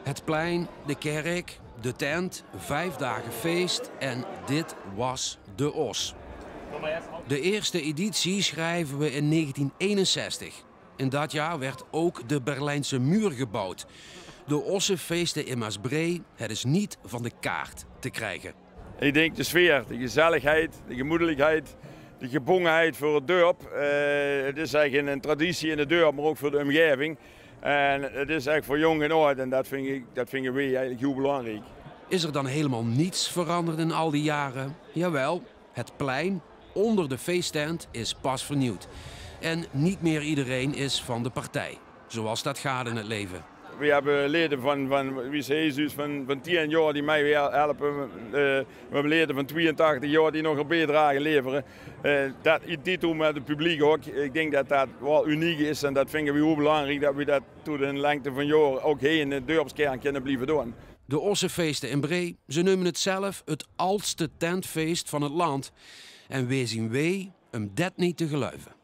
Het plein, de kerk, de tent, 5 dagen feest en dit was de Os. De eerste editie schrijven we in 1961. In dat jaar werd ook de Berlijnse muur gebouwd. De Ossenfeesten in Maasbree, het is niet van de kaart te krijgen. Ik denk de sfeer, de gezelligheid, de gemoedelijkheid, de gebongenheid voor het dorp. Het is eigenlijk een traditie in het dorp, maar ook voor de omgeving. En het is echt voor jong en oud en dat vinden wij eigenlijk heel belangrijk. Is er dan helemaal niets veranderd in al die jaren? Jawel, het plein onder de feesttent is pas vernieuwd. En niet meer iedereen is van de partij, zoals dat gaat in het leven. We hebben leden van wie is Jesus, van 10 jaar die mij weer helpen. We hebben leden van 82 jaar die nog een bijdrage leveren. Dit doen met het publiek ook. Ik denk dat dat wel uniek is en dat vinden we heel belangrijk dat we dat tot de lengte van jaren ook hier in de dorpskern kunnen blijven doen. De Ossenfeesten in Bree, ze noemen het zelf het oudste tentfeest van het land. En wij zien hem dat niet te geloven.